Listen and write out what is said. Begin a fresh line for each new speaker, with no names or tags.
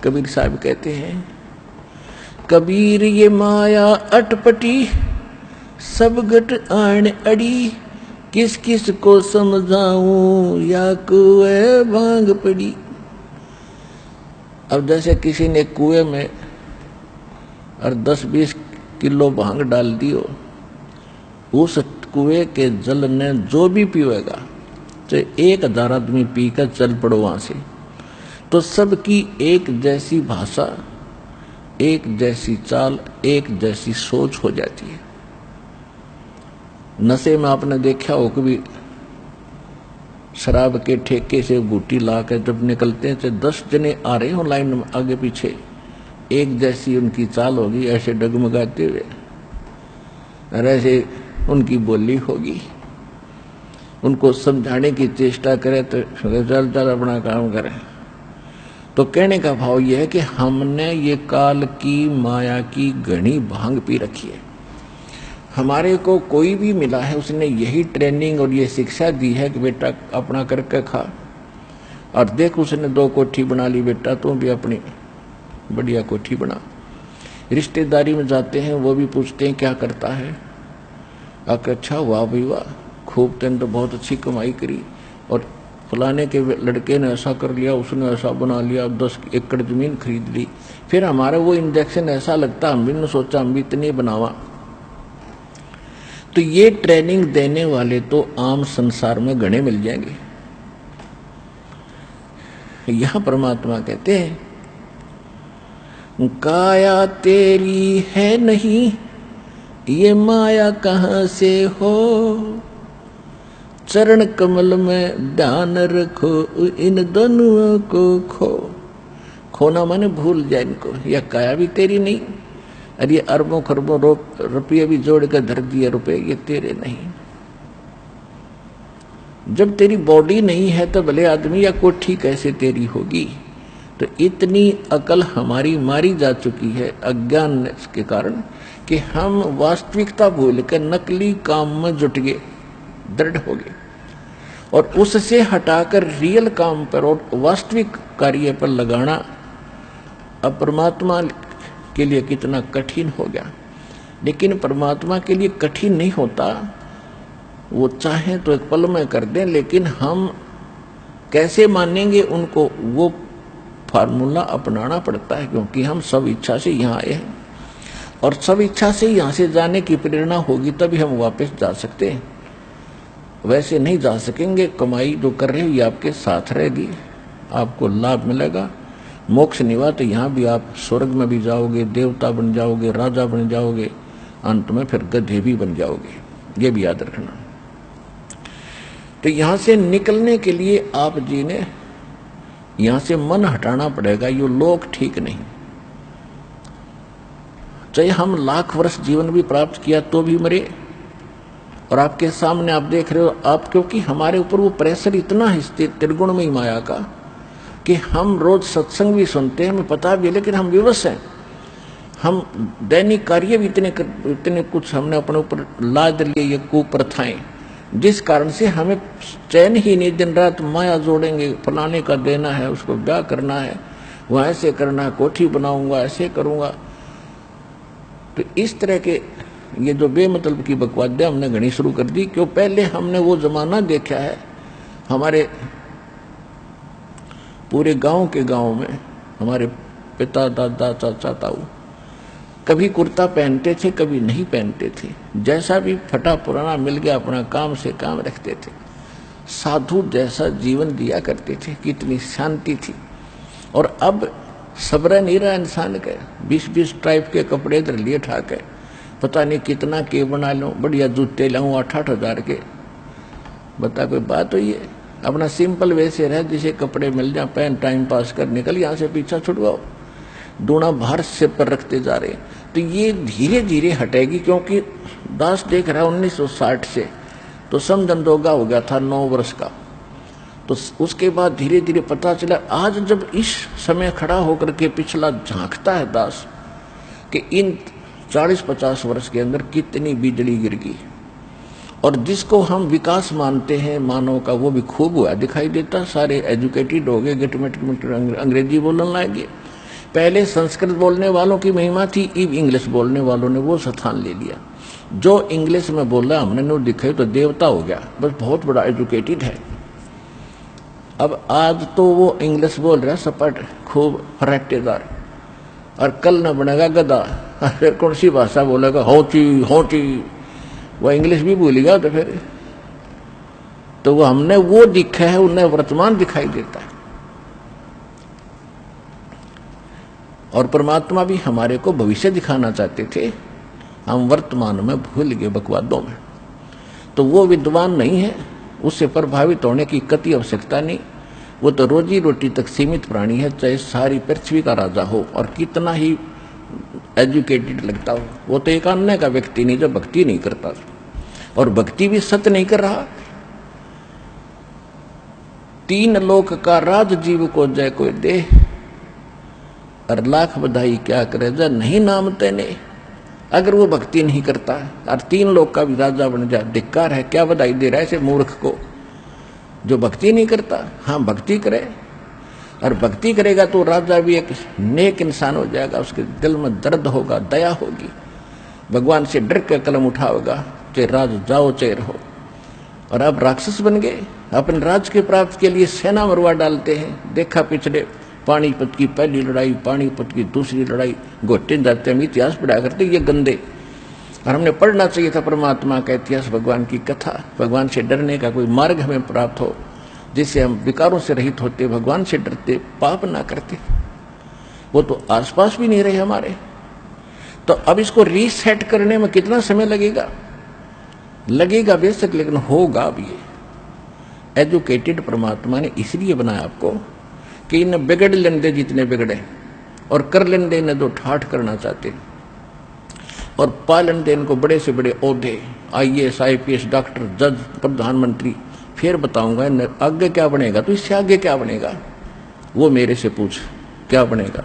कबीर साहब कहते हैं, कबीर ये माया अटपटी सब गट आण अड़ी, किस किस को समझाऊं या कुएं भांग पड़ी। अब जैसे किसी ने कुएं में और 10-20 किलो भांग डाल दी हो, उस कुएं के जल ने जो भी पीएगा, चाहे 1000 आदमी पीकर चल पड़ो वहां से, तो सबकी एक जैसी भाषा, एक जैसी चाल, एक जैसी सोच हो जाती है। नशे में आपने देखा हो कभी शराब के ठेके से बूटी लाकर जब निकलते हैं, चाहे 10 जने आ रहे हो लाइन में आगे पीछे, एक जैसी उनकी चाल होगी, ऐसे डगमगाते हुए, और ऐसे उनकी बोली होगी। उनको समझाने की चेष्टा करें तो चल चल अपना काम करें। तो कहने का भाव यह है कि हमने ये काल की माया की घनी भांग पी रखी है। हमारे को कोई भी मिला है उसने यही ट्रेनिंग और ये शिक्षा दी है कि बेटा अपना करके खा, और देख उसने 2 कोठी बना ली, बेटा तू भी अपनी बढ़िया कोठी बना। रिश्तेदारी में जाते हैं, वो भी पूछते हैं क्या करता है, आकर अच्छा वाह भाई वाह, खूब तेन तो बहुत अच्छी कमाई करी, और फलाने के लड़के ने ऐसा कर लिया, उसने ऐसा बना लिया, 10 एकड़ जमीन खरीद ली। फिर हमारा वो इंजेक्शन ऐसा लगता, हम भी ने सोचा हम भी इतनी बनावा। तो ये ट्रेनिंग देने वाले तो आम संसार में घने मिल जाएंगे। यहां परमात्मा कहते हैं, काया तेरी है नहीं, ये माया कहां से हो, चरण कमल में ध्यान रखो, इन दोनों को खो। खोना माने भूल जाए इनको। यह काया भी तेरी नहीं, और ये अरबों खरबों रुपये भी जोड़ कर धर दिए रुपए, ये तेरे नहीं। जब तेरी बॉडी नहीं है तो भले आदमी या कोठी कैसे तेरी होगी। तो इतनी अकल हमारी मारी जा चुकी है अज्ञान के कारण कि हम वास्तविकता भूल कर नकली काम में जुट गए, दृढ़ हो गए, और उससे हटाकर रियल काम पर और वास्तविक कार्य पर लगाना अब परमात्मा के लिए कितना कठिन हो गया। लेकिन परमात्मा के लिए कठिन नहीं होता, वो चाहे तो एक पल में कर दें, लेकिन हम कैसे मानेंगे उनको, वो फार्मूला अपनाना पड़ता है, क्योंकि हम सब इच्छा से यहाँ आए हैं, और सब इच्छा से यहाँ से जाने की प्रेरणा होगी तभी हम वापस जा सकते हैं, वैसे नहीं जा सकेंगे। कमाई जो कर रहे हो ये आपके साथ रहेगी, आपको लाभ मिलेगा। मोक्ष निवा तो यहाँ भी आप स्वर्ग में भी जाओगे, देवता बन जाओगे, राजा बन जाओगे, अंत में फिर गधे भी बन जाओगे, ये भी याद रखना। तो यहाँ से निकलने के लिए आप जी ने यहाँ से मन हटाना पड़ेगा, ये लोग ठीक नहीं। चाहे हम लाख वर्ष जीवन भी प्राप्त किया तो भी मरे, और आपके सामने आप देख रहे हो आप, क्योंकि हमारे ऊपर वो प्रेशर इतना है त्रिगुणमयी माया का कि हम रोज सत्संग भी सुनते हैं, हमें पता भी है, लेकिन हम विवश हैं। हम दैनिक कार्य भी इतने कुछ हमने अपने ऊपर लाद लिए, ये कुप्रथाएं, जिस कारण से हमें चैन ही नहीं। दिन रात माया जोड़ेंगे, फलाने का देना है, उसको ब्याह करना है, वो ऐसे करना है, कोठी बनाऊंगा, ऐसे करूंगा। तो इस तरह के ये जो बेमतलब की बकवादियां हमने घनी शुरू कर दी, क्यों पहले हमने वो जमाना देखा है। हमारे पूरे गांव के गांव में हमारे पिता दादा चाचा ताऊ कभी कुर्ता पहनते थे, कभी नहीं पहनते थे, जैसा भी फटा पुराना मिल गया अपना काम से काम रखते थे, साधु जैसा जीवन दिया करते थे, कितनी शांति थी। और अब सब्र नहीं रहा इंसान का, 20-20 टाइप के कपड़े इधर लिए ठाके, पता नहीं कितना के बना लूं, बढ़िया जूते लाऊं 8-8 हजार के। बता कोई बात हुई है? अपना सिंपल वैसे रह, जिसे कपड़े मिल जाए पहन, टाइम पास कर, निकल यहाँ से, पीछा छुड़वाओ। दूना भार सिर पर रखते जा रहे हैं। तो ये धीरे धीरे हटेगी, क्योंकि दास देख रहा है 1960 से तो समझंदोगा हो गया था 9 वर्ष का। तो उसके बाद धीरे धीरे पता चला, आज जब इस समय खड़ा होकर के पिछला झांकता है दास कि इन 40-50 वर्ष के अंदर कितनी बिजली गिर गई, और जिसको हम विकास मानते हैं मानव का, वो भी खूब हुआ दिखाई देता। सारे एजुकेटेड हो गए, गिटमिट अंग्रेजी बोलने लगे, पहले संस्कृत बोलने वालों की महिमा थी, अब इंग्लिश बोलने वालों ने वो स्थान ले लिया। जो इंग्लिश में बोला हमने नो दिखाई तो देवता हो गया, बस बहुत बड़ा एजुकेटेड है। अब आज तो वो इंग्लिश बोल रहा सपाट खूब फराटेदार, और कल न बनेगा गधा। अरे कौन सी भाषा बोलेगा, होची होची, वो इंग्लिश भी भूलेगा। तो फिर तो वो हमने वो दिखा है, उन्हें वर्तमान दिखाई देता है। और परमात्मा भी हमारे को भविष्य दिखाना चाहते थे, हम वर्तमान में भूल गए बकवादों में। तो वो विद्वान नहीं है, उससे प्रभावित होने की कति आवश्यकता नहीं। वो तो रोजी रोटी तक सीमित प्राणी है, चाहे सारी पृथ्वी का राजा हो और कितना ही एजुकेटेड लगता हो। वो तो एक अन्य का व्यक्ति नहीं जो भक्ति नहीं करता, और भक्ति भी सत्य नहीं कर रहा। 3 लोक का राज जीव को जय कोई दे, और लाख बधाई क्या करे जय नहीं नाम तेने। अगर वो भक्ति नहीं करता और 3 लोक का भी राजा बन जाए, धिक्कार है। क्या बधाई दे रहा है ऐसे मूर्ख को जो भक्ति नहीं करता। हाँ, भक्ति करे, और भक्ति करेगा तो राजा भी एक नेक इंसान हो जाएगा। उसके दिल में दर्द होगा, दया होगी, भगवान से डर के कलम उठाओगा, चाहे राज जाओ चाहे रहो। और अब राक्षस बन गए, अपने राज के प्राप्त के लिए सेना मरवा डालते हैं। देखा पिछले पानीपत की पहली लड़ाई, पानीपत की दूसरी लड़ाई, घोटे जाते हम इतिहास पढ़ा करते ये गंदे। और हमने पढ़ना चाहिए था परमात्मा का इतिहास, भगवान की कथा। भगवान से डरने का कोई मार्ग हमें प्राप्त हो जिससे हम विकारों से रहित होते, भगवान से डरते, पाप ना करते। वो तो आसपास भी नहीं रहे हमारे। तो अब इसको रीसेट करने में कितना समय लगेगा? लगेगा बेशक, लेकिन होगा भी। एजुकेटेड परमात्मा ने इसलिए बनाया आपको कि इन बिगड़ लेंदे जितने बिगड़े, और कर लेंदे ने जो ठाठ करना चाहते, और पा लेंदे इनको बड़े से बड़े ओहदे, IAS IPS डॉक्टर जज प्रधानमंत्री। फिर बताऊंगा आगे क्या बनेगा, तो इससे आगे क्या बनेगा वो मेरे से पूछ, क्या बनेगा।